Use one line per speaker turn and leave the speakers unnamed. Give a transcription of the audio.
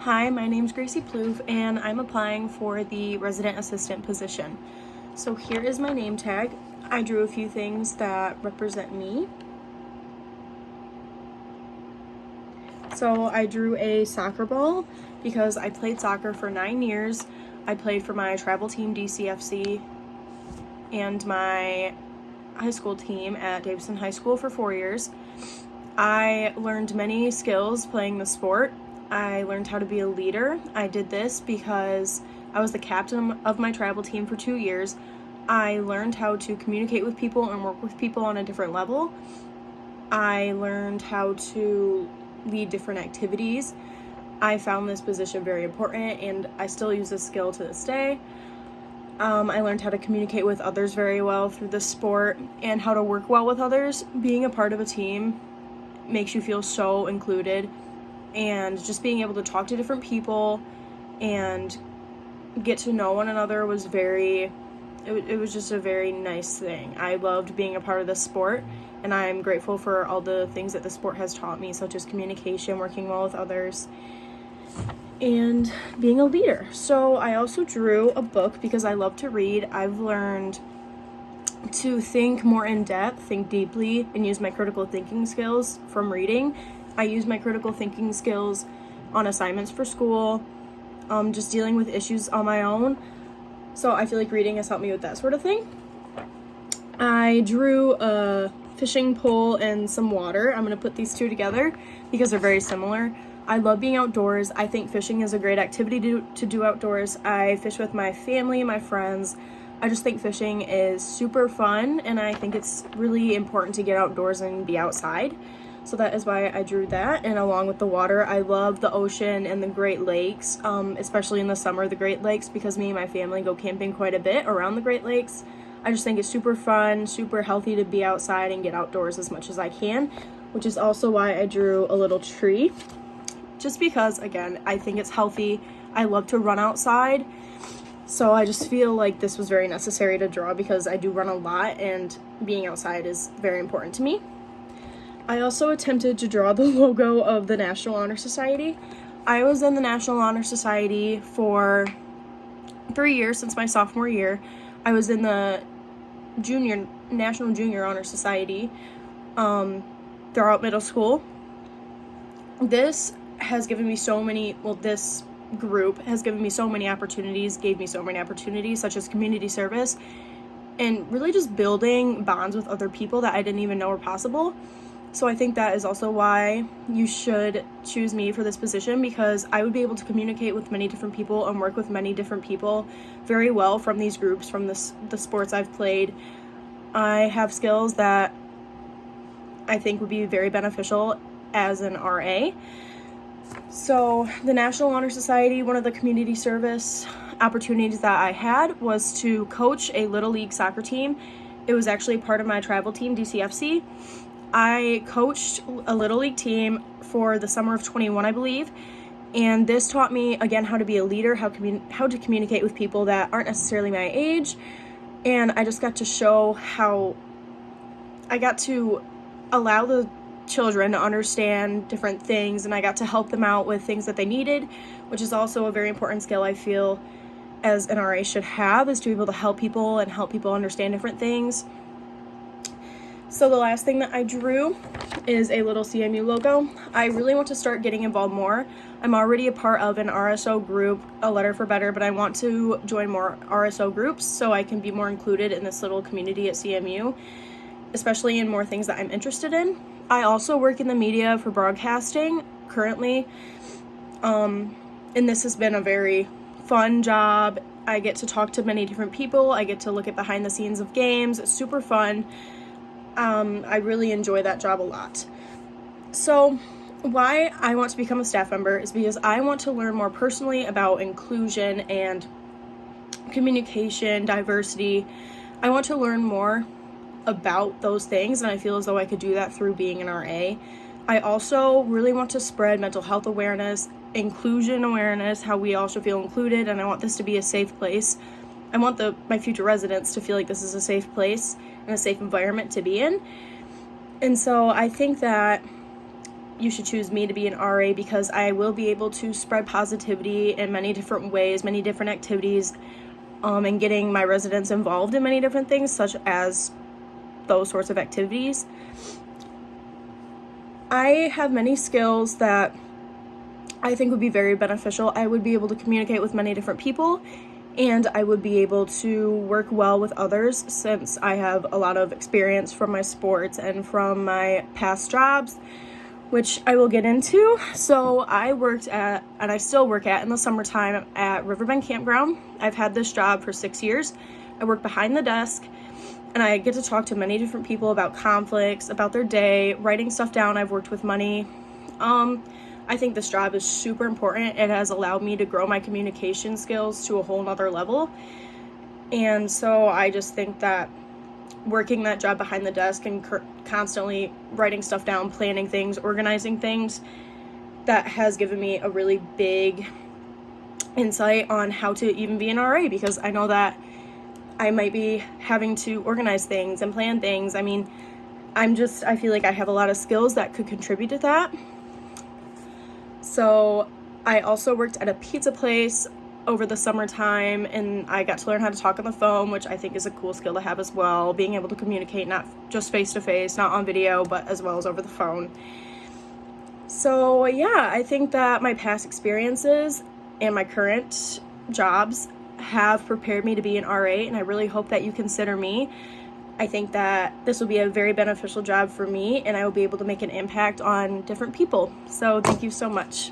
Hi, my name's Gracie Ploof, and I'm applying for the resident assistant position. So here is my name tag. I drew a few things that represent me. So I drew a soccer ball because I played soccer for 9 years. I played for my travel team, DCFC, and my high school team at Davison High School for 4 years. I learned many skills playing the sport. I learned how to be a leader. I did this because I was the captain of my travel team for 2 years. I learned how to communicate with people and work with people on a different level. I learned how to lead different activities. I found this position very important, and I still use this skill to this day. I learned how to communicate with others very well through this sport and how to work well with others. Being a part of a team makes you feel so included, and just being able to talk to different people and get to know one another was it was just a very nice thing. I loved being a part of this sport, and I'm grateful for all the things that the sport has taught me, such as communication, working well with others, and being a leader. So I also drew a book because I love to read. I've learned to think more in depth, think deeply, and use my critical thinking skills from reading. I use my critical thinking skills on assignments for school, just dealing with issues on my own. So I feel like reading has helped me with that sort of thing. I drew a fishing pole and some water. I'm going to put these two together because they're very similar. I love being outdoors. I think fishing is a great activity to do outdoors. I fish with my family, my friends. I just think fishing is super fun, and I think it's really important to get outdoors and be outside. So that is why I drew that. And along with the water, I love the ocean and the Great Lakes, especially in the summer, the Great Lakes, because me and my family go camping quite a bit around the Great Lakes. I just think it's super fun, super healthy to be outside and get outdoors as much as I can, which is also why I drew a little tree. Just because, again, I think it's healthy. I love to run outside. So I just feel like this was very necessary to draw because I do run a lot, and being outside is very important to me. I also attempted to draw the logo of the National Honor Society. I was in the National Honor Society for 3 years since my sophomore year. I was in the National Junior Honor Society throughout middle school. This group has given me so many opportunities, gave me so many opportunities, such as community service, and really just building bonds with other people that I didn't even know were possible. So I think that is also why you should choose me for this position, because I would be able to communicate with many different people and work with many different people very well from these groups, from the sports I've played. I have skills that I think would be very beneficial as an RA. So the National Honor Society, one of the community service opportunities that I had was to coach a Little League soccer team. It was actually part of my travel team, DCFC. I coached a Little League team for the summer of 21, I believe, and this taught me, again, how to be a leader, how to communicate with people that aren't necessarily my age, and I just got to show how I got to allow the children to understand different things, and I got to help them out with things that they needed, which is also a very important skill I feel as an RA should have, is to be able to help people and help people understand different things. So the last thing that I drew is a little CMU logo. I really want to start getting involved more. I'm already a part of an RSO group, A Letter for Better, but I want to join more RSO groups so I can be more included in this little community at CMU, especially in more things that I'm interested in. I also work in the media for broadcasting currently, and this has been a very fun job. I get to talk to many different people. I get to look at behind the scenes of games. It's super fun. I really enjoy that job a lot. So why I want to become a staff member is because I want to learn more personally about inclusion and communication, diversity. I want to learn more about those things, and I feel as though I could do that through being an RA. I also really want to spread mental health awareness, inclusion awareness, how we all should feel included, and I want this to be a safe place. I want my future residents to feel like this is a safe place and a safe environment to be in. And so I think that you should choose me to be an RA, because I will be able to spread positivity in many different ways, many different activities, and getting my residents involved in many different things, such as those sorts of activities. I have many skills that I think would be very beneficial. I would be able to communicate with many different people, and I would be able to work well with others, since I have a lot of experience from my sports and from my past jobs, which I will get into. So I worked at, and I still work at in the summertime, at Riverbend Campground. I've had this job for 6 years. I work behind the desk, and I get to talk to many different people about conflicts, about their day, writing stuff down. I've worked with money. I think this job is super important. It has allowed me to grow my communication skills to a whole nother level. And so I just think that working that job behind the desk and constantly writing stuff down, planning things, organizing things, that has given me a really big insight on how to even be an RA, because I know that I might be having to organize things and plan things. I mean, I feel like I have a lot of skills that could contribute to that. So I also worked at a pizza place over the summertime, and I got to learn how to talk on the phone, which I think is a cool skill to have as well, being able to communicate not just face to face, not on video, but as well as over the phone. So yeah, I think that my past experiences and my current jobs have prepared me to be an RA, and I really hope that you consider me. I think that this will be a very beneficial job for me, and I will be able to make an impact on different people. So thank you so much.